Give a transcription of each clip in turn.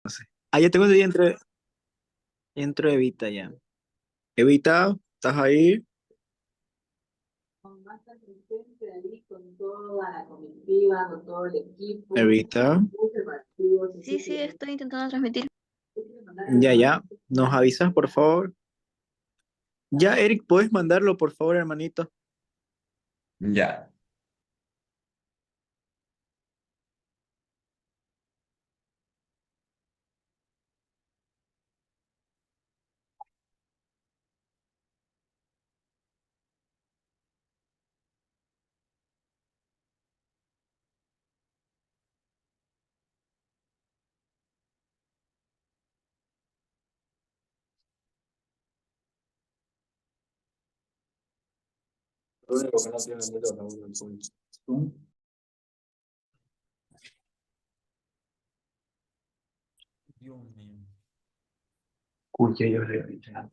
No sé. Ah, ya tengo ya entro Evita ya. Evita, ¿estás ahí? Con más presente ahí con toda la comitiva, con todo el equipo, Evita, muy participativos, Sí, así sí, que estoy intentando transmitir. yo quiero mandar ya, a ya. ¿Nos avisas, por favor? Ya, Eric, ¿puedes mandarlo, por favor, hermanito? Ya. Lo único que no tiene mucho laburo es el Zoom. Dios mío. Uy, ya, ya.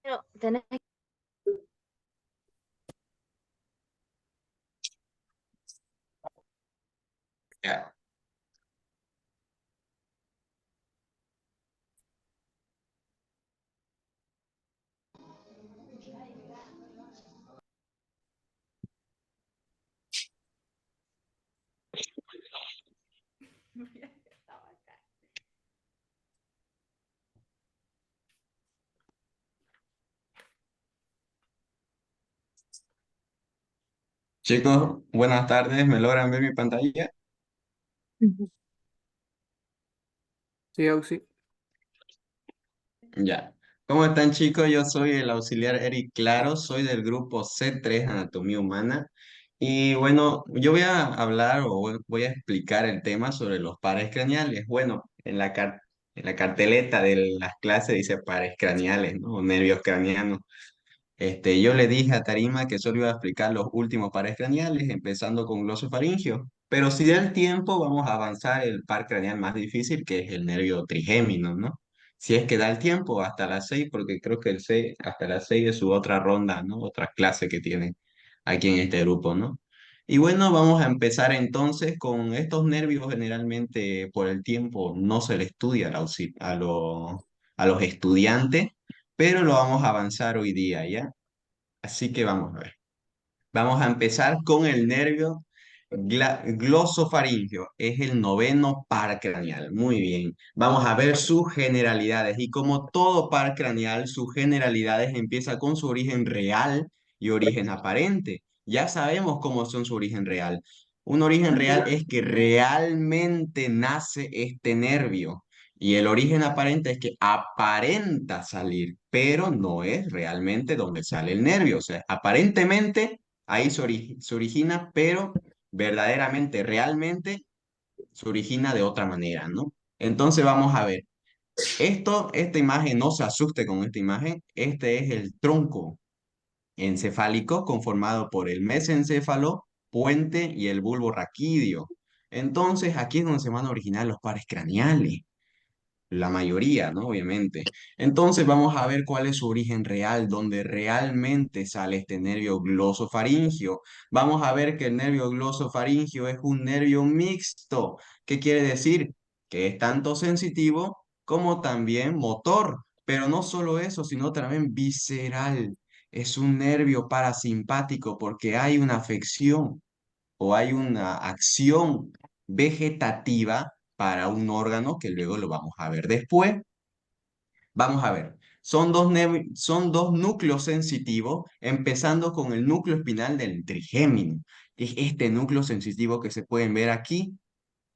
Pero tenés Ya. Chicos, buenas tardes. ¿Me logran ver mi pantalla? Sí, Auxi. Ya. ¿Cómo están, chicos? Yo soy el auxiliar Eric Claro, soy del grupo C3 Anatomía Humana. Y bueno, yo voy a hablar o voy a explicar el tema sobre los pares craneales. Bueno, en la carteleta de las clases dice pares craneales, ¿no? O nervios craneanos. Yo le dije a Tarima que solo iba a explicar los últimos pares craneales, empezando con glosofaringio. Pero si da el tiempo, vamos a avanzar el par craneal más difícil, que es el nervio trigémino, ¿no? Si es que da el tiempo, hasta las 6, porque creo que el 6, hasta las 6 es su otra ronda, ¿no? Otra clase que tienen aquí en este grupo, ¿no? Y bueno, vamos a empezar entonces con estos nervios. Generalmente por el tiempo no se le estudia a los estudiantes, pero lo vamos a avanzar hoy día, ¿ya? Así que vamos a ver. Vamos a empezar con el nervio glosofaringio. Es el noveno par craneal. Muy bien. Vamos a ver sus generalidades. Y como todo par craneal, sus generalidades empieza con su origen real y origen aparente. Ya sabemos cómo son su origen real. Un origen real es que realmente nace este nervio. Y el origen aparente es que aparenta salir, pero no es realmente donde sale el nervio. O sea, aparentemente ahí se origina, pero verdaderamente, realmente se origina de otra manera, ¿no? Entonces vamos a ver. Esta imagen, no se asuste con esta imagen. Este es el tronco encefálico conformado por el mesencéfalo, puente y el bulbo raquídeo. Entonces aquí es donde se van a originar los pares craneales. La mayoría, ¿no? Obviamente. Entonces vamos a ver cuál es su origen real, donde realmente sale este nervio glosofaringio. Vamos a ver que el nervio glosofaringio es un nervio mixto. ¿Qué quiere decir? Que es tanto sensitivo como también motor. Pero no solo eso, sino también visceral. Es un nervio parasimpático porque hay una afección o hay una acción vegetativa para un órgano que luego lo vamos a ver después. Vamos a ver, son dos núcleos sensitivos, empezando con el núcleo espinal del trigémino. Es este núcleo sensitivo que se pueden ver aquí.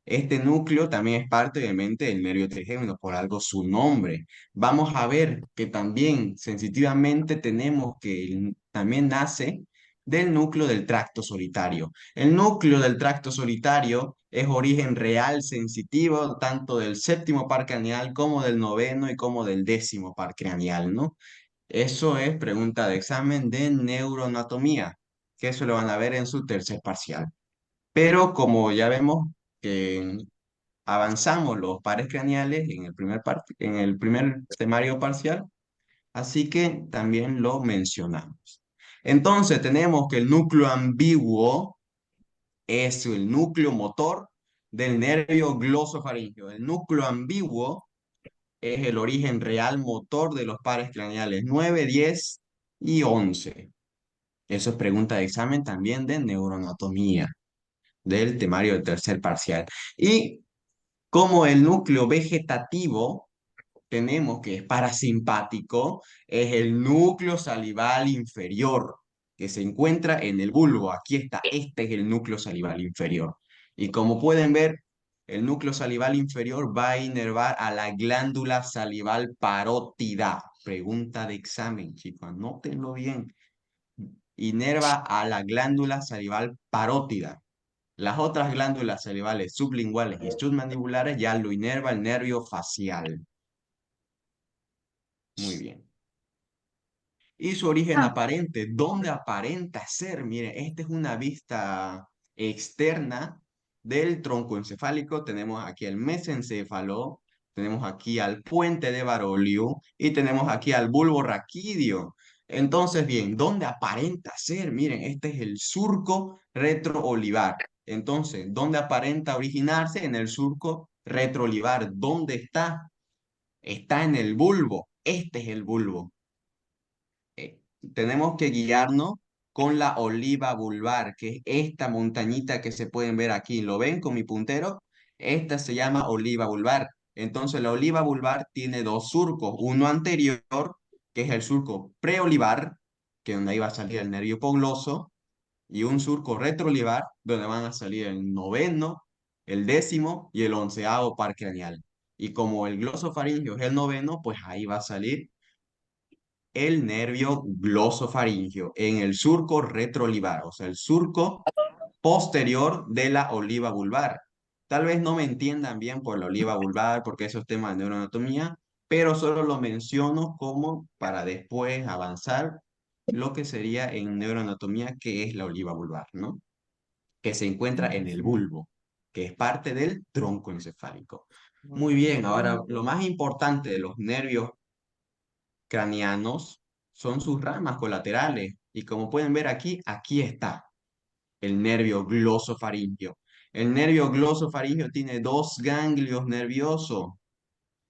Este núcleo también es parte, obviamente, del nervio trigémino, por algo su nombre. Vamos a ver que también sensitivamente tenemos que también nace del núcleo del tracto solitario. El núcleo del tracto solitario es origen real sensitivo tanto del séptimo par craneal como del noveno y como del décimo par craneal, ¿no? Eso es pregunta de examen de neuroanatomía, que eso lo van a ver en su tercer parcial. Pero como ya vemos que avanzamos los pares craneales en el primer temario parcial, Así que también lo mencionamos. Entonces tenemos que el núcleo ambiguo es el núcleo motor del nervio glosofaríngeo. El núcleo ambiguo es el origen real motor de los pares craneales 9, 10 y 11. Eso es pregunta de examen también de neuroanatomía, del temario del tercer parcial. Y como el núcleo vegetativo tenemos que es parasimpático, es el núcleo salival inferior, que se encuentra en el bulbo. Aquí está, este es el núcleo salival inferior. Y como pueden ver, el núcleo salival inferior va a inervar a la glándula salival parótida. Pregunta de examen, chicos, anótenlo bien. Inerva a la glándula salival parótida. Las otras glándulas salivales sublinguales y submandibulares ya lo inerva el nervio facial. Muy bien. Y su origen aparente, ¿dónde aparenta ser? Miren, esta es una vista externa del tronco encefálico. Tenemos aquí el mesencéfalo, tenemos aquí al puente de Barolio y tenemos aquí al bulbo raquídeo. Entonces, bien, ¿dónde aparenta ser? Miren, este es el surco retroolivar. Entonces, ¿dónde aparenta originarse? En el surco retroolivar. ¿Dónde está? Está en el bulbo. Este es el bulbo. eh, Tenemos que guiarnos con la oliva vulvar, que es esta montañita que se pueden ver aquí. ¿Lo ven con mi puntero? Esta se llama oliva vulvar. Entonces la oliva vulvar tiene dos surcos, uno anterior, que es el surco preolivar, que es donde ahí va a salir el nervio hipogloso, y un surco retroolivar, donde van a salir el noveno, el décimo y el onceavo par craneal. Y como el glosofaringio es el noveno, pues ahí va a salir el nervio glosofaringio en el surco retroolivar, o sea, el surco posterior de la oliva vulvar. Tal vez no me entiendan bien por la oliva vulvar, porque eso es tema de neuroanatomía, pero solo lo menciono como para después avanzar lo que sería en neuroanatomía, que es la oliva vulvar, ¿no? Que se encuentra en el bulbo, que es parte del tronco encefálico. Muy bien, ahora lo más importante de los nervios craneanos son sus ramas colaterales. Y como pueden ver aquí, aquí está el nervio glosofaringio. El nervio glosofaringio tiene dos ganglios nerviosos,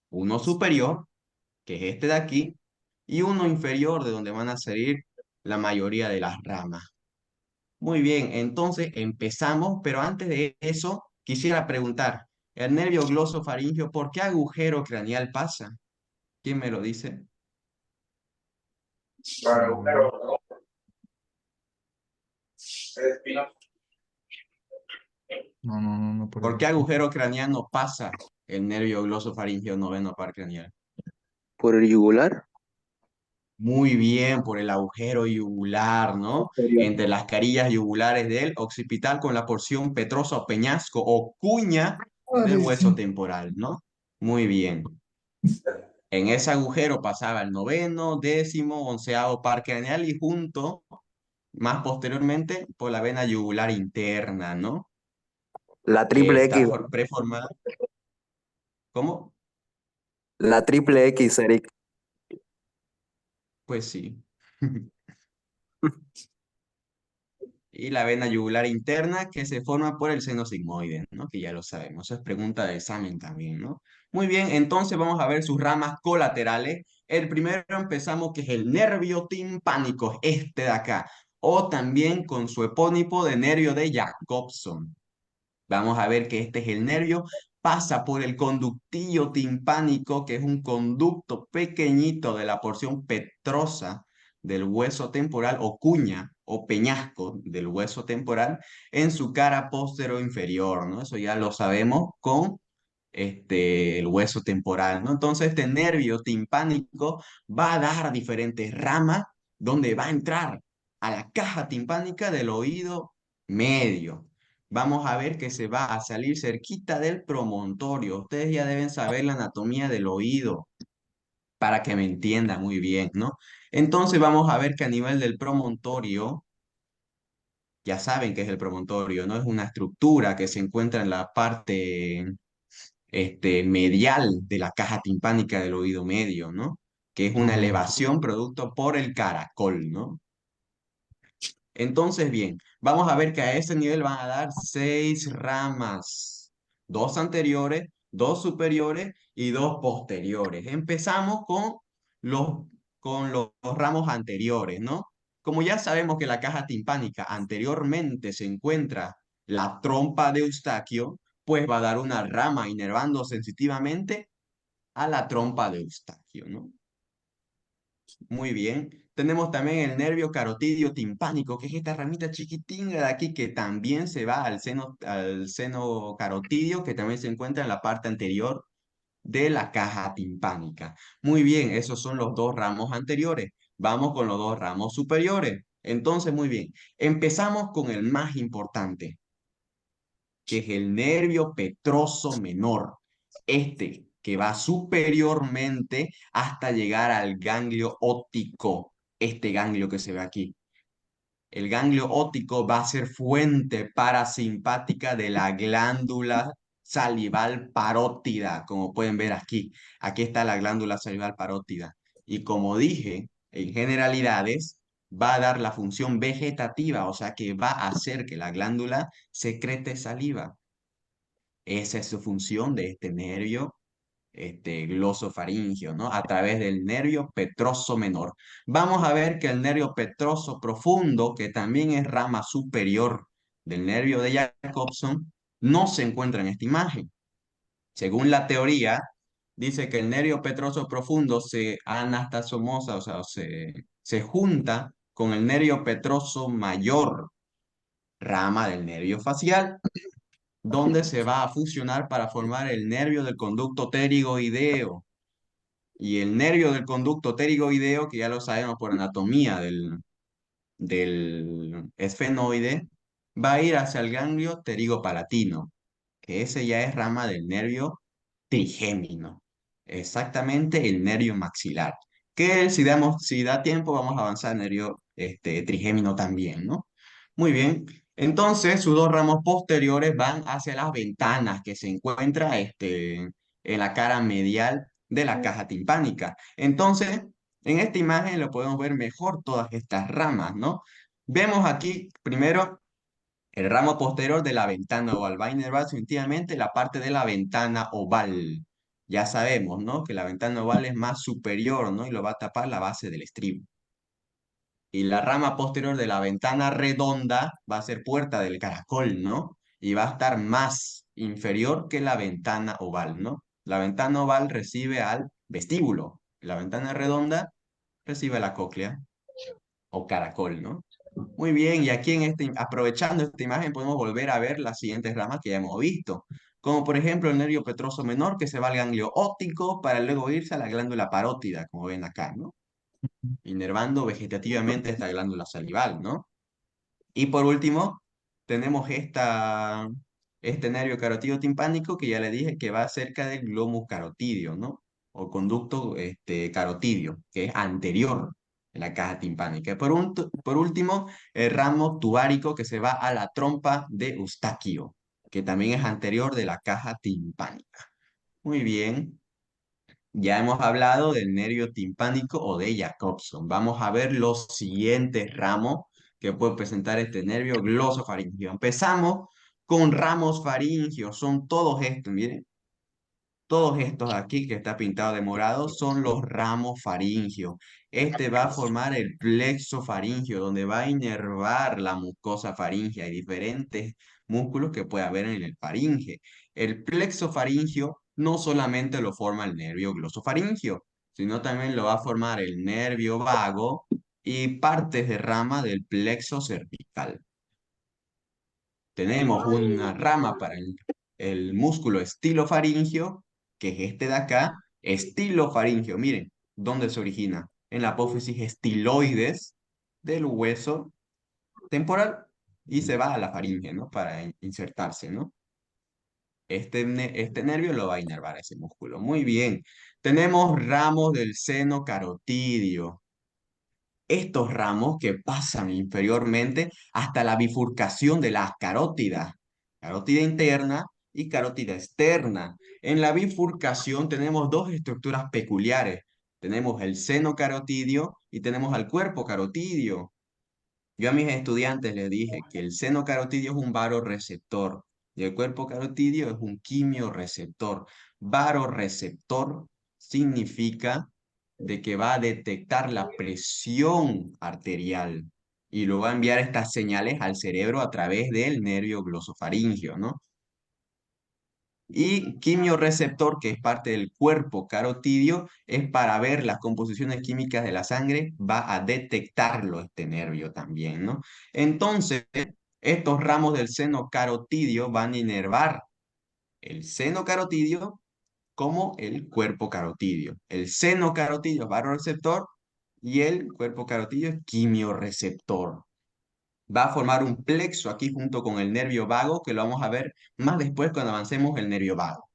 uno superior, que es este de aquí, y uno inferior, de donde van a salir la mayoría de las ramas. Muy bien, entonces empezamos, pero antes de eso, quisiera preguntar, el nervio glosofaringio, ¿por qué agujero craneal pasa? ¿Quién me lo dice? No, por ¿Por el, qué agujero craneano pasa el nervio glosofaringeo noveno par craneal? ¿Por el yugular? Muy bien, por el agujero yugular, ¿no? Entre las carillas yugulares del occipital con la porción petrosa o peñasco o cuña del hueso temporal, ¿no? Muy bien. En ese agujero pasaba el noveno, décimo, onceavo par craneal y junto, más posteriormente, por la vena yugular interna, ¿no? La Que triple está X. preformada. ¿Cómo? La triple X, Eric. Pues sí. Y la vena yugular interna que se forma por el seno sigmoide, ¿no? Que ya lo sabemos, eso es pregunta de examen también, ¿no? Muy bien, entonces vamos a ver sus ramas colaterales. El primero empezamos que es el nervio timpánico, este de acá, o también con su epónimo de nervio de Jacobson. Vamos a ver que este es el nervio, pasa por el conductillo timpánico, que es un conducto pequeñito de la porción petrosa del hueso temporal o cuña o peñasco del hueso temporal en su cara posterior inferior, ¿no? Eso ya lo sabemos con el hueso temporal, ¿no? Entonces este nervio timpánico va a dar diferentes ramas donde va a entrar a la caja timpánica del oído medio. Vamos a ver que se va a salir cerquita del promontorio. Ustedes ya deben saber la anatomía del oído para que me entiendan muy bien, ¿no? Entonces vamos a ver que a nivel del promontorio, ya saben qué es el promontorio, ¿no? Es una estructura que se encuentra en la parte medial de la caja timpánica del oído medio, ¿no? que es una elevación producto por el caracol, ¿no? Entonces, bien, vamos a ver que a ese nivel van a dar 6 ramas, dos anteriores, dos superiores y dos posteriores. Empezamos los, con los ramos anteriores, ¿no? Como ya sabemos que la caja timpánica anteriormente se encuentra la trompa de Eustaquio, pues va a dar una rama inervando sensitivamente a la trompa de Eustaquio, ¿no? Muy bien. Tenemos también el nervio carotidio timpánico, que es esta ramita chiquitinga de aquí que también se va al seno carotidio, que también se encuentra en la parte anterior de la caja timpánica. Muy bien, esos son los dos ramos anteriores. Vamos con los dos ramos superiores. Entonces, muy bien. Empezamos con el más importante, que es el nervio petroso menor. Este que va superiormente hasta llegar al ganglio óptico. Este ganglio que se ve aquí. El ganglio óptico va a ser fuente parasimpática de la glándula salival parótida, como pueden ver aquí. Aquí está la glándula salival parótida. Y como dije, en generalidades, va a dar la función vegetativa, o sea que va a hacer que la glándula secrete saliva. Esa es su función de este nervio glosofaringio, ¿no? A través del nervio petroso menor. Vamos a ver que el nervio petroso profundo, que también es rama superior del nervio de Jacobson, no se encuentra en esta imagen. Según la teoría, dice que el nervio petroso profundo se anastomosa, o sea, se junta con el nervio petroso mayor, rama del nervio facial, donde se va a fusionar para formar el nervio del conducto pterigoideo. Y el nervio del conducto pterigoideo, que ya lo sabemos por anatomía del esfenoide, va a ir hacia el ganglio pterigopalatino, que ese ya es rama del nervio trigémino, exactamente el nervio maxilar, que si da tiempo vamos a avanzar al nervio trigémino también, ¿no? Muy bien, entonces sus dos ramos posteriores van hacia las ventanas que se encuentra en la cara medial de la caja timpánica. Entonces, en esta imagen lo podemos ver mejor todas estas ramas, ¿no? Vemos aquí primero el ramo posterior de la ventana oval va a inervar definitivamente la parte de la ventana oval. Ya sabemos, ¿no? Que la ventana oval es más superior, ¿no? Y lo va a tapar la base del estribo. Y la rama posterior de la ventana redonda va a ser puerta del caracol, ¿no? Y va a estar más inferior que la ventana oval, ¿no? La ventana oval recibe al vestíbulo. La ventana redonda recibe la cóclea o caracol, ¿no? Muy bien, y aquí aprovechando esta imagen podemos volver a ver las siguientes ramas que ya hemos visto, como por ejemplo el nervio petroso menor que se va al ganglio óptico para luego irse a la glándula parótida, como ven acá, ¿no? Inervando vegetativamente esta glándula salival, ¿no? Y por último, tenemos este nervio carotidio timpánico que ya le dije que va cerca del glomus carotidio, ¿no? O conducto carotidio, que es anterior en la caja timpánica. Por último, el ramo tubárico que se va a la trompa de Eustaquio, que también es anterior de la caja timpánica. Muy bien. Ya hemos hablado del nervio timpánico o de Jacobson. Vamos a ver los siguientes ramos que puede presentar este nervio glosofaringio. Empezamos con ramos faringios. Son todos estos, miren. Todos estos aquí que está pintado de morado son los ramos faringios. Este va a formar el plexo faringio, donde va a inervar la mucosa faringea y diferentes músculos que puede haber en el faringe. El plexo faringio no solamente lo forma el nervio glosofaringio, sino también lo va a formar el nervio vago y partes de rama del plexo cervical. Tenemos una rama para el músculo estilofaringio, que es este de acá, estilofaringio. Miren, ¿dónde se origina? En la apófisis estiloides del hueso temporal y se va a la faringe, ¿no? Para insertarse, ¿no? Este nervio lo va a inervar ese músculo. Muy bien. Tenemos ramos del seno carotidio. Estos ramos que pasan inferiormente hasta la bifurcación de las carótidas, carótida interna y carótida externa. En la bifurcación tenemos dos estructuras peculiares. Tenemos el seno carotidio y tenemos al cuerpo carotidio. Yo a mis estudiantes les dije que el seno carotidio es un varoreceptor y el cuerpo carotidio es un quimioreceptor. Varoreceptor significa de que va a detectar la presión arterial y lo va a enviar estas señales al cerebro a través del nervio glosofaringio, ¿no? Y quimioreceptor, que es parte del cuerpo carotidio, es para ver las composiciones químicas de la sangre, va a detectarlo este nervio también, ¿no? Entonces, estos ramos del seno carotidio van a inervar el seno carotidio como el cuerpo carotidio. El seno carotidio es varoreceptor y el cuerpo carotidio es quimioreceptor. Va a formar un plexo aquí junto con el nervio vago, que lo vamos a ver más después cuando avancemos el nervio vago.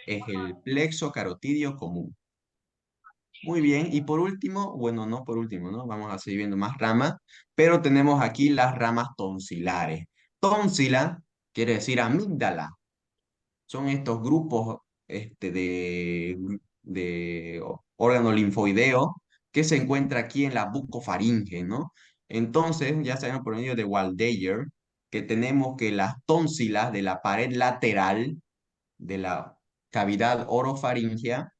Es el plexo carotidio común. Muy bien, y por último, bueno, no por último, ¿no? Vamos a seguir viendo más ramas, pero tenemos aquí las ramas tonsilares. Tónsila quiere decir amígdala. Son estos grupos de órgano linfoideo que se encuentra aquí en la bucofaringe, ¿no? Entonces, ya sabemos por medio de Waldeyer que tenemos que las tónsilas de la pared lateral de la cavidad orofaringea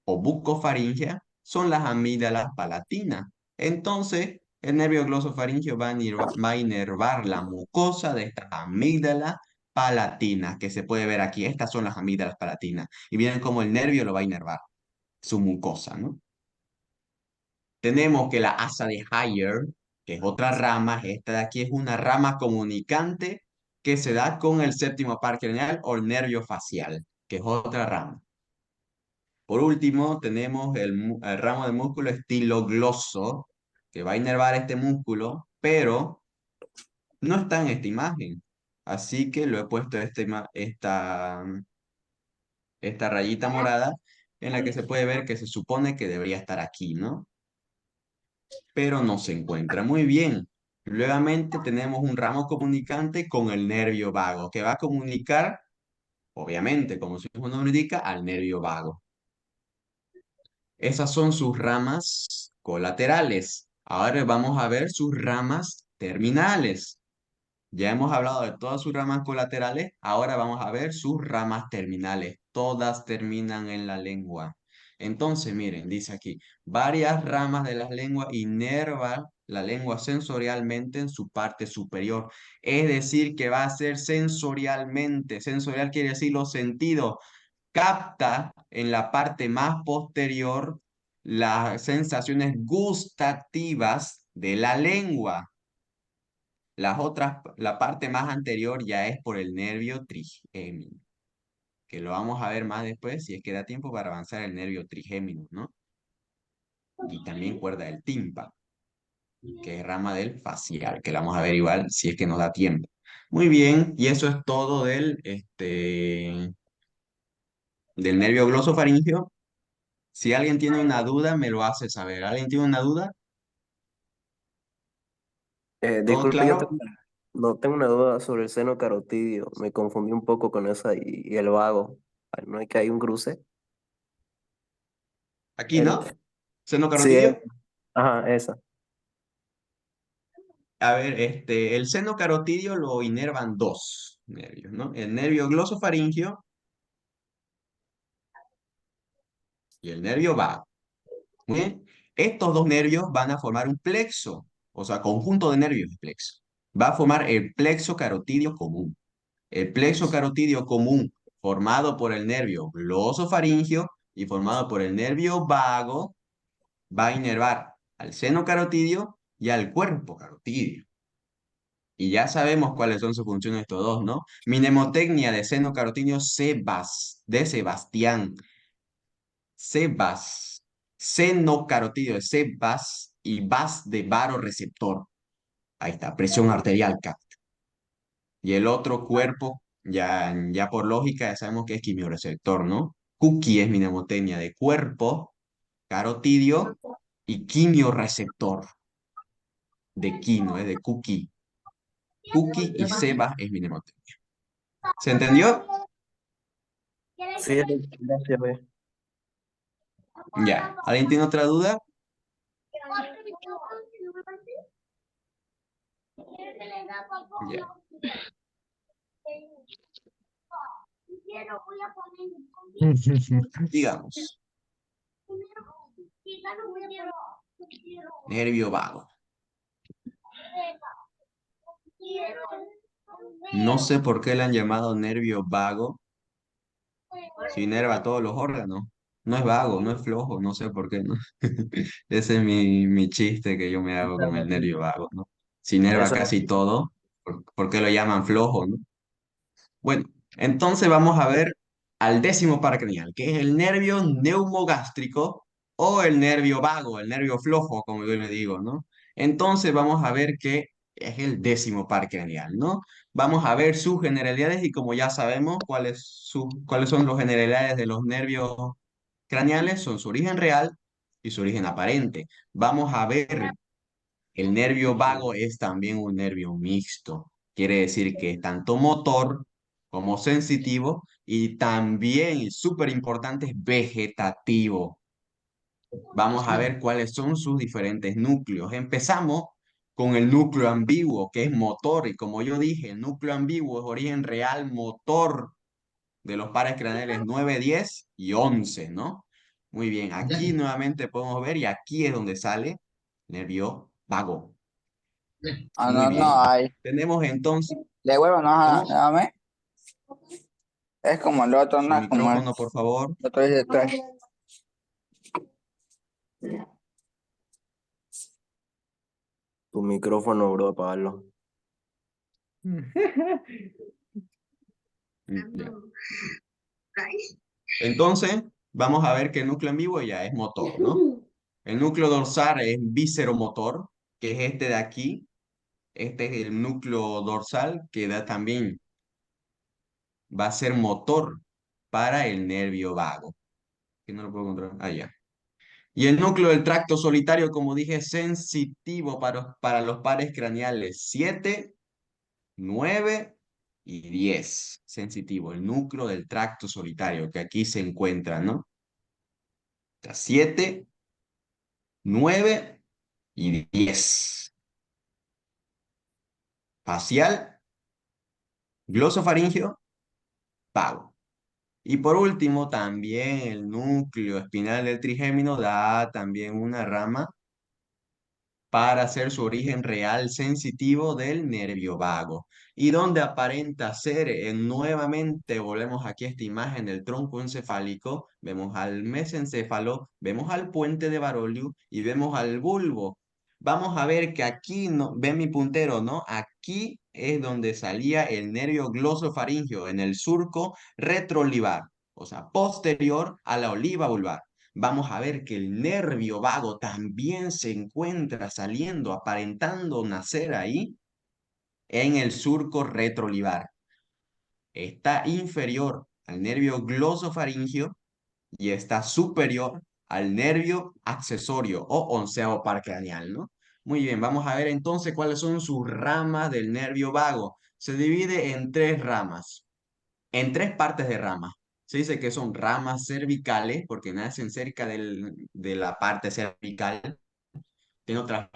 o bucofaringea son las amígdalas palatinas. Entonces, el nervio glosofaringeo va a inervar la mucosa de esta amígdala palatina, que se puede ver aquí. Estas son las amígdalas palatinas. Y miren cómo el nervio lo va a inervar, su mucosa, ¿no? Tenemos que la asa de Hayer, que es otra rama, esta de aquí es una rama comunicante que se da con el séptimo par craneal o el nervio facial, que es otra rama. Por último, tenemos el ramo de músculo estilogloso, que va a inervar este músculo, pero no está en esta imagen. Así que lo he puesto esta rayita morada en la que se puede ver que se supone que debería estar aquí, ¿no? Pero no se encuentra. Muy bien. Nuevamente tenemos un ramo comunicante con el nervio vago, que va a comunicar, obviamente, como su mismo nombre indica, al nervio vago. Esas son sus ramas colaterales. Ahora vamos a ver sus ramas terminales. Ya hemos hablado de todas sus ramas colaterales, ahora vamos a ver sus ramas terminales. Todas terminan en la lengua. Entonces, miren, dice aquí, varias ramas de la lengua inervan la lengua sensorialmente en su parte superior. Es decir, que va a ser sensorialmente. Sensorial quiere decir los sentidos. Capta en la parte más posterior las sensaciones gustativas de la lengua. La parte más anterior ya es por el nervio trigémino, que lo vamos a ver más después si es que da tiempo para avanzar el nervio trigémino, ¿no? Y también cuerda del tímpano, que es rama del facial, que la vamos a ver igual si es que nos da tiempo. Muy bien, y eso es todo del nervio glosofaringeo. Si alguien tiene una duda, me lo hace saber. ¿Alguien tiene una duda? ¿Todo Disculpe, claro? no tengo una duda sobre el seno carotidio. Me confundí un poco con esa y el vago. Ay, ¿no es que hay un cruce? Aquí, El, ¿no? ¿Seno sí, carotidio? ajá, esa. A ver, el seno carotidio lo inervan dos nervios, ¿no? El nervio glosofaringeo y el nervio vago. Muy bien. Estos dos nervios van a formar un plexo, o sea, conjunto de nervios de plexo. Va a formar el plexo carotidio común. El plexo carotidio común, formado por el nervio glosofaringeo y formado por el nervio vago, va a inervar al seno carotidio y al cuerpo carotidio. Y ya sabemos cuáles son sus funciones estos dos, ¿no? Mnemotecnia de seno carotidio de Sebastián. Sebas. Seno carotidio de Sebas y vas de varoreceptor. Ahí está, presión arterial K. Y el otro cuerpo, ya por lógica, ya sabemos que es quimioreceptor, ¿no? Cookie es mnemotecnia de cuerpo, carotidio y quimioreceptor de quino, es de cookie. Cookie y Sebas es mnemotecnia. ¿Se entendió? Sí, gracias, ve. Ya. ¿Alguien tiene otra duda? Ya. Digamos, nervio vago. No sé por qué le han llamado nervio vago si inerva todos los órganos. No es vago, no es flojo, no sé por qué, ¿no? Ese es mi chiste que yo me hago con el nervio vago, ¿no? Si inerva Eso, casi todo, ¿por qué lo llaman flojo, no? Bueno, entonces vamos a ver al décimo par craneal, que es el nervio neumogástrico o el nervio vago, el nervio flojo, como yo le digo, ¿no? Entonces vamos a ver qué es el décimo par craneal, ¿no? Vamos a ver sus generalidades y como ya sabemos cuáles son las generalidades de los nervios craneales, son su origen real y su origen aparente. Vamos a ver, el nervio vago es también un nervio mixto. Quiere decir que es tanto motor como sensitivo y también, y súper importante, es vegetativo. Vamos a ver cuáles son sus diferentes núcleos. Empezamos con el núcleo ambiguo, que es motor. Y como yo dije, el núcleo ambiguo es origen real motor de los pares craneales 9, 10 y 11, ¿no? Muy bien, aquí nuevamente podemos ver y aquí es donde sale nervio vago. Ah, Muy no, no bien. hay. Tenemos entonces, Devuelvo, no, ¿cómo? dame. Es como el otro, Su no es como el micrófono, por favor. otro dice tres. Tu micrófono, bro, apagarlo. Ya. Entonces, vamos a ver que el núcleo en vivo ya es motor, ¿no? El núcleo dorsal es visceromotor, que es este de aquí. Este es el núcleo dorsal que da también, va a ser motor para el nervio vago. Que no lo puedo encontrar. Ah, ya. Y el núcleo del tracto solitario, como dije, es sensitivo para los pares craneales 7, 9 y 10. Sensitivo, el núcleo del tracto solitario, que aquí se encuentra, ¿no? 7, 9 y 10. Facial, glosofaringeo, vago. Y por último, también el núcleo espinal del trigémino da también una rama para hacer su origen real sensitivo del nervio vago. Y donde aparenta ser, nuevamente volvemos aquí a esta imagen del tronco encefálico, vemos al mesencéfalo, vemos al puente de Baroliu y vemos al bulbo. Vamos a ver que aquí, no, ven mi puntero, ¿no? Aquí es donde salía el nervio glosofaringeo, en el surco retroolivar, o sea, posterior a la oliva vulvar. Vamos a ver que el nervio vago también se encuentra saliendo, aparentando nacer ahí en el surco retroolivar. Está inferior al nervio glosofaringeo y está superior al nervio accesorio o onceavo par craneal, ¿no? Muy bien, vamos a ver entonces cuáles son sus ramas del nervio vago. Se divide en tres ramas, en tres partes de ramas. Se dice que son ramas cervicales porque nacen cerca de la parte cervical. Tiene otras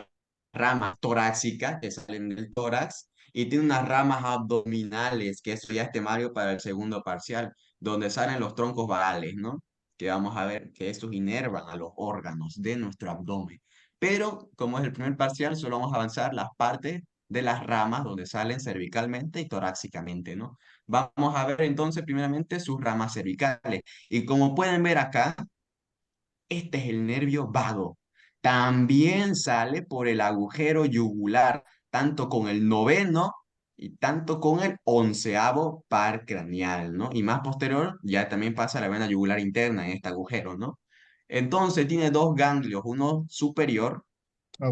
ramas torácicas que salen del tórax y tiene unas ramas abdominales, que eso ya es temario para el segundo parcial, donde salen los troncos vagales, ¿no? Que vamos a ver que estos inervan a los órganos de nuestro abdomen. Pero como es el primer parcial, solo vamos a avanzar las partes de las ramas donde salen cervicalmente y torácicamente, ¿no? Vamos a ver entonces primeramente sus ramas cervicales. Y como pueden ver acá, este es el nervio vago. También sale por el agujero yugular, tanto con el noveno y tanto con el onceavo par craneal, ¿no? Y más posterior ya también pasa la vena yugular interna en este agujero, ¿no? Entonces tiene dos ganglios, uno superior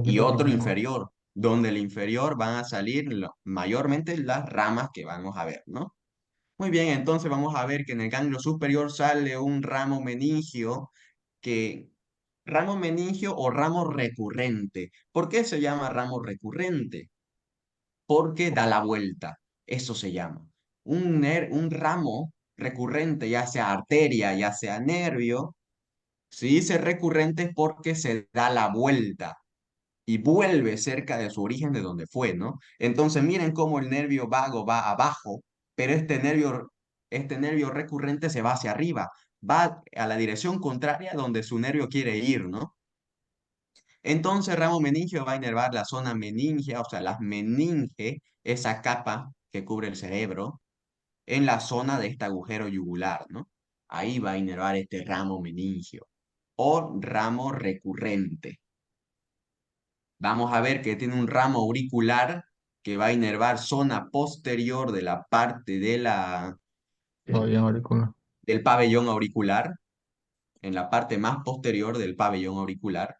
y otro inferior, donde el inferior van a salir mayormente las ramas que vamos a ver, ¿no? Muy bien, entonces vamos a ver que en el ganglio superior sale un ramo meningio que ramo meningio o ramo recurrente. ¿Por qué se llama ramo recurrente? Porque da la vuelta. Eso se llama. Un ramo recurrente, ya sea arteria, ya sea nervio, Se dice recurrente porque se da la vuelta y vuelve cerca de su origen de donde fue, ¿no? Entonces miren cómo el nervio vago va abajo, pero este nervio recurrente se va hacia arriba, va a la dirección contraria donde su nervio quiere ir, ¿no? Entonces ramo meningio va a inervar la zona meningia, o sea, las meninge, esa capa que cubre el cerebro, en la zona de este agujero yugular, ¿no? Ahí va a inervar este ramo meningio o ramo recurrente. Vamos a ver que tiene un ramo auricular que va a inervar zona posterior de la parte de Pabellón auricular. del pabellón auricular, en la parte más posterior del pabellón auricular.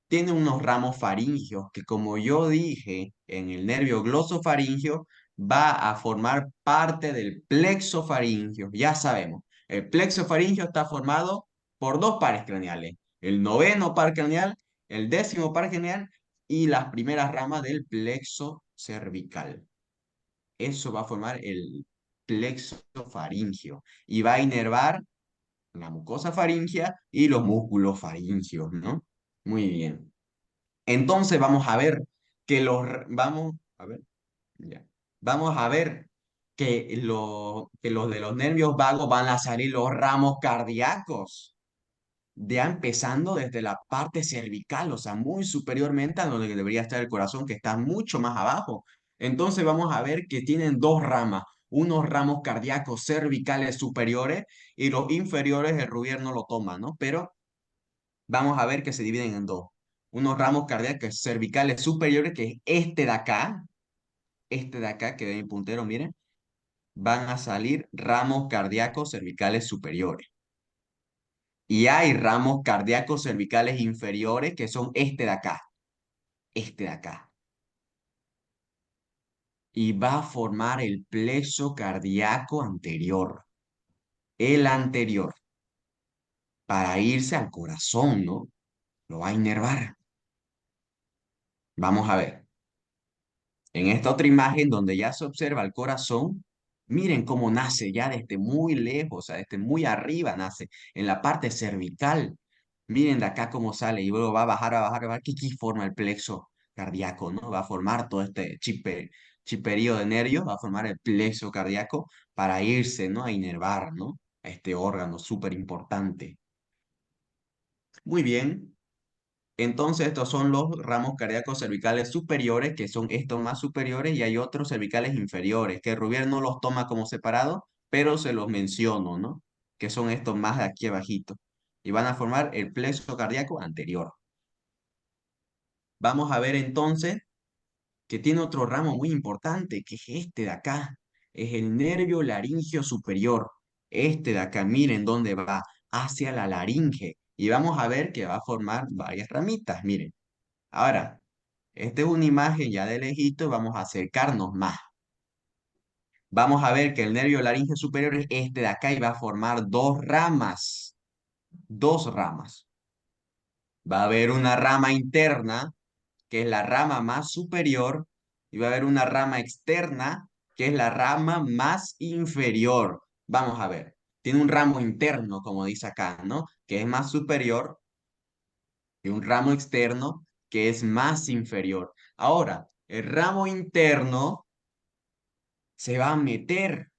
Tiene unos ramos faringios que, como yo dije, en el nervio glosofaringio va a formar parte del plexo faringio. Ya sabemos, el plexo faringio está formado por dos pares craneales, el noveno par craneal, el décimo par craneal y las primeras ramas del plexo cervical. Eso va a formar el plexo faringio y va a inervar la mucosa faringea y los músculos faringios, ¿no? Muy bien. Entonces vamos a ver vamos a ver, ya. Vamos a ver que los de los nervios vagos van a salir los ramos cardíacos, ya empezando desde la parte cervical, o sea, muy superiormente a donde debería estar el corazón, que está mucho más abajo. Entonces vamos a ver que tienen dos ramas, unos ramos cardíacos cervicales superiores y los inferiores el Rubier no lo toma, ¿no? Pero vamos a ver que se dividen en dos. Unos ramos cardíacos cervicales superiores, que es este de acá, que ve mi puntero, miren, van a salir ramos cardíacos cervicales superiores. Y hay ramos cardíacos cervicales inferiores, que son este de acá. Y va a formar el plexo cardíaco anterior, el anterior, para irse al corazón, ¿no? Lo va a inervar. Vamos a ver. En esta otra imagen donde ya se observa el corazón, miren cómo nace ya desde muy lejos, o sea, desde muy arriba nace, en la parte cervical. Miren de acá cómo sale y luego va a bajar, a bajar, a bajar, que aquí forma el plexo cardíaco, ¿no? Va a formar todo este chiperío de nervios, va a formar el plexo cardíaco para irse, ¿no? A inervar, ¿no? A este órgano súper importante. Muy bien. Entonces, estos son los ramos cardíacos cervicales superiores, que son estos más superiores, y hay otros cervicales inferiores, que Rubier no los toma como separados, pero se los menciono, ¿no? Que son estos más de aquí abajito. Y van a formar el plexo cardíaco anterior. Vamos a ver entonces que tiene otro ramo muy importante, que es este de acá. Es el nervio laringio superior. Este de acá, miren dónde va, hacia la laringe. Y vamos a ver que va a formar varias ramitas, miren. Ahora, esta es una imagen ya de lejito, vamos a acercarnos más. Vamos a ver que el nervio laringe superior es este de acá y va a formar dos ramas. Dos ramas. Va a haber una rama interna, que es la rama más superior, y va a haber una rama externa, que es la rama más inferior. Vamos a ver. Tiene un ramo interno, como dice acá, ¿no? Que es más superior, y un ramo externo, que es más inferior. Ahora, el ramo interno se va a meter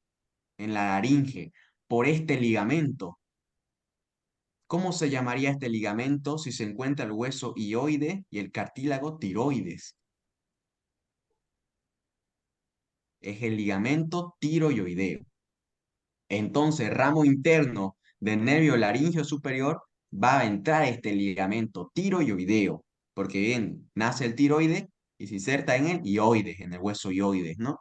en la laringe por este ligamento. ¿Cómo se llamaría este ligamento si se encuentra el hueso hioide y el cartílago tiroides? Es el ligamento tiroideo. Entonces, ramo interno del nervio laringio superior va a entrar este ligamento tiroideo, porque bien, nace el tiroide y se inserta en el hioides, en el hueso hioides, ¿no?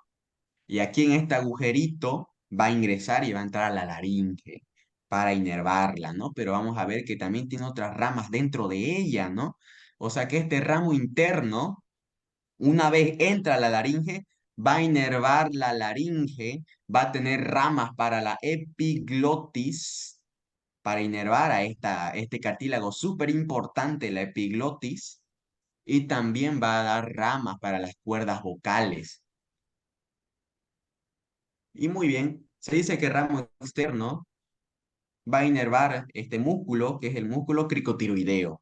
Y aquí en este agujerito va a ingresar y va a entrar a la laringe para inervarla, ¿no? Pero vamos a ver que también tiene otras ramas dentro de ella, ¿no? O sea que este ramo interno, una vez entra a la laringe, va a inervar la laringe, va a tener ramas para la epiglotis, para inervar a este cartílago súper importante, la epiglotis, y también va a dar ramas para las cuerdas vocales. Y muy bien, se dice que ramo externo va a inervar este músculo, que es el músculo cricotiroideo.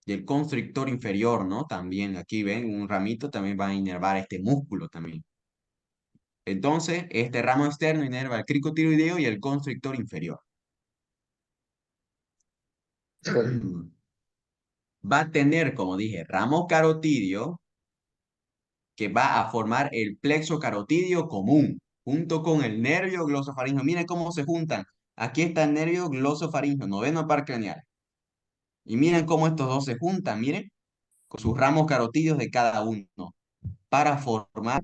Y el constrictor inferior, ¿no? También aquí ven un ramito, también va a inervar este músculo también. Entonces, este ramo externo inerva el cricotiroideo y el constrictor inferior. Va a tener, como dije, ramo carotidio que va a formar el plexo carotidio común, junto con el nervio glosofaringeo. Miren cómo se juntan. Aquí está el nervio glosofaringeo, noveno par craneal. Y miren cómo estos dos se juntan, miren, con sus ramos carotidios de cada uno, para formar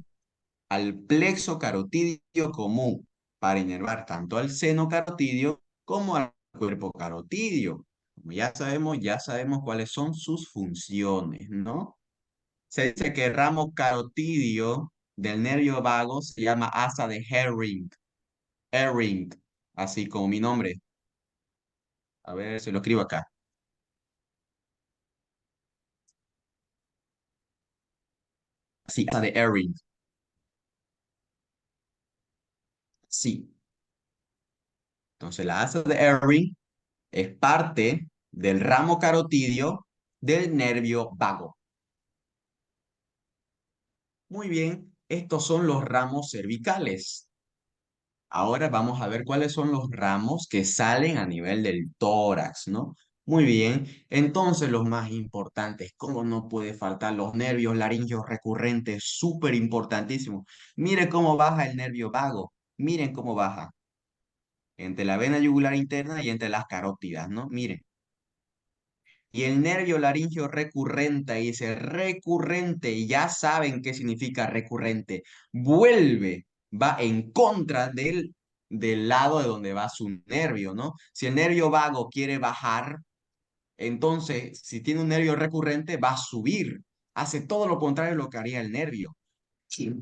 al plexo carotidio común, para inervar tanto al seno carotidio como al cuerpo carotidio. Como ya sabemos cuáles son sus funciones, ¿no? Se dice que el ramo carotidio del nervio vago se llama asa de Herring. Herring, así como mi nombre. A ver, se lo escribo acá. Sí, asa de Herring. Sí. Entonces la asa de Herring es parte del ramo carotidio del nervio vago. Muy bien, estos son los ramos cervicales. Ahora vamos a ver cuáles son los ramos que salen a nivel del tórax, ¿no? Muy bien, entonces los más importantes, ¿cómo no puede faltar los nervios laringeos recurrentes? Súper importantísimo. Mire cómo baja el nervio vago, miren cómo baja, entre la vena yugular interna y entre las carótidas, ¿no? Miren. Y el nervio laringeo recurrente, dice recurrente, y ya saben qué significa recurrente. Vuelve, va en contra del lado de donde va su nervio, ¿no? Si el nervio vago quiere bajar, entonces si tiene un nervio recurrente, va a subir. Hace todo lo contrario de lo que haría el nervio. Sí.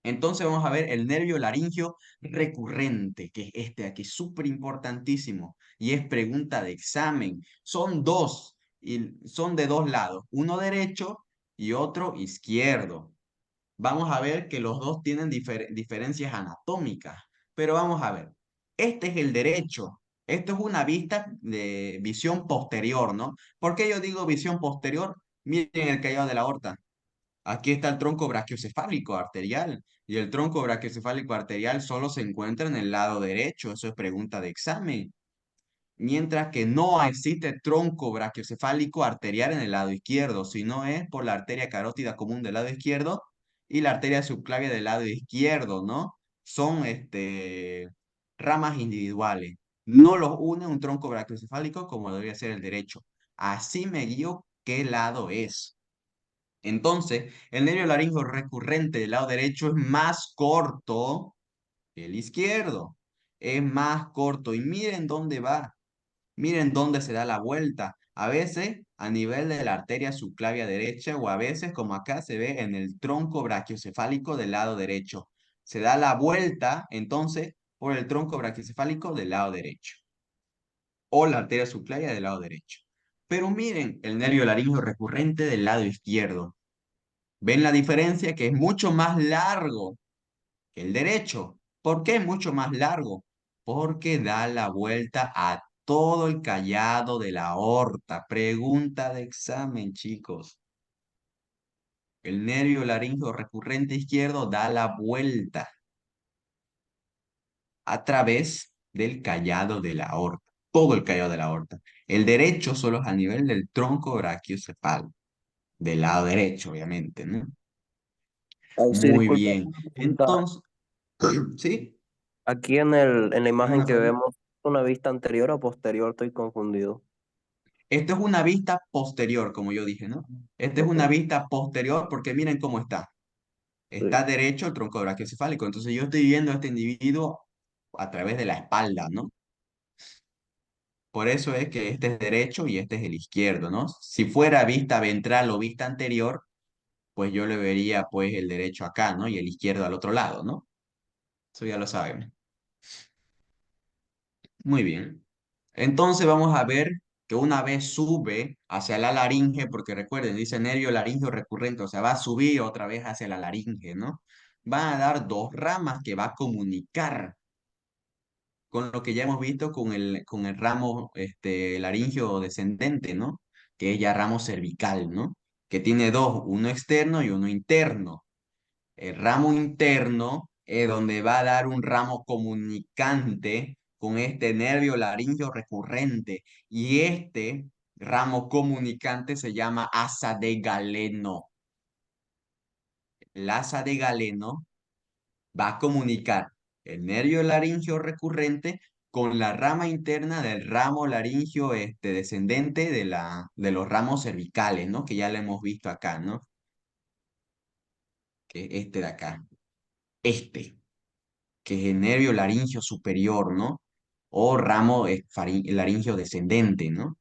Entonces vamos a ver el nervio laringeo recurrente, que es este aquí, súper importantísimo, y es pregunta de examen. Son dos, y son de dos lados, uno derecho y otro izquierdo. Vamos a ver que los dos tienen diferencias anatómicas, pero vamos a ver. Este es el derecho. Esto es una vista de visión posterior, ¿no? ¿Por qué yo digo visión posterior? Miren el callado de la aorta. Aquí está el tronco brachiocefálico arterial y el tronco brachiocefálico arterial solo se encuentra en el lado derecho. Eso es pregunta de examen. Mientras que no existe tronco brachiocefálico arterial en el lado izquierdo, sino es por la arteria carótida común del lado izquierdo y la arteria subclavia del lado izquierdo, ¿no? Son ramas individuales. No los une un tronco brachiocefálico como debería ser el derecho. Así me guío qué lado es. Entonces, el nervio laríngeo recurrente del lado derecho es más corto que el izquierdo. Es más corto. Y miren dónde va. Miren dónde se da la vuelta. A veces a nivel de la arteria subclavia derecha o a veces como acá se ve en el tronco brachiocefálico del lado derecho. Se da la vuelta entonces por el tronco brachiocefálico del lado derecho o la arteria subclavia del lado derecho. Pero miren el nervio laríngeo recurrente del lado izquierdo. ¿Ven la diferencia? Que es mucho más largo que el derecho. ¿Por qué es mucho más largo? Porque da la vuelta a todo el callado de la aorta. Pregunta de examen, chicos. El nervio laríngeo recurrente izquierdo da la vuelta a través del callado de la aorta. Todo el callado de la aorta. El derecho solo es a nivel del tronco brachiocefálico. Del lado derecho, obviamente, ¿no? Ay, sí, Muy disculpa, bien. una pregunta. Entonces, ¿sí? Aquí en la ¿Es imagen una que pregunta? vemos, ¿una vista anterior o posterior? Estoy confundido. Esto es una vista posterior, como yo dije, ¿no? Esta es Ok, una vista posterior porque miren cómo está. sí. Está derecho el tronco brachiocefálico. Entonces yo estoy viendo a este individuo a través de la espalda, ¿no? Por eso es que este es derecho y este es el izquierdo, ¿no? Si fuera vista ventral o vista anterior, pues yo le vería pues el derecho acá, ¿no? Y el izquierdo al otro lado, ¿no? Eso ya lo sabemos. Muy bien. Entonces vamos a ver que una vez sube hacia la laringe, porque recuerden, dice nervio laringeo recurrente, o sea, va a subir otra vez hacia la laringe, ¿no? Van a dar dos ramas que va a comunicar. con lo que ya hemos visto con el ramo laríngeo descendente, ¿no? Que es ya ramo cervical, ¿no? Que tiene dos, uno externo y uno interno. El ramo interno es donde va a dar un ramo comunicante con este nervio laríngeo recurrente. Y este ramo comunicante se llama asa de Galeno. El asa de Galeno va a comunicar el nervio laríngeo recurrente con la rama interna del ramo laríngeo descendente de los ramos cervicales, ¿no? Que ya lo hemos visto acá, ¿no? Que es este de acá. Este, que es el nervio laríngeo superior, ¿no? O ramo laríngeo descendente, ¿no?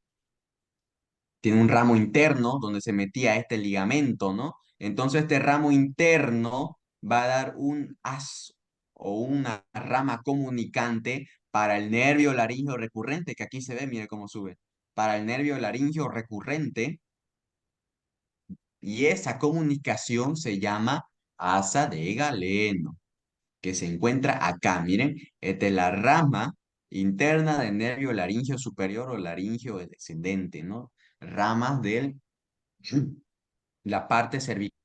Tiene un ramo interno donde se metía este ligamento, ¿no? Entonces este ramo interno va a dar un as o una rama comunicante para el nervio laríngeo recurrente, que aquí se ve, mire cómo sube, para el nervio laríngeo recurrente, y esa comunicación se llama asa de Galeno, que se encuentra acá, miren, esta es la rama interna del nervio laríngeo superior o laríngeo descendente, ¿no? Ramas de la parte cervical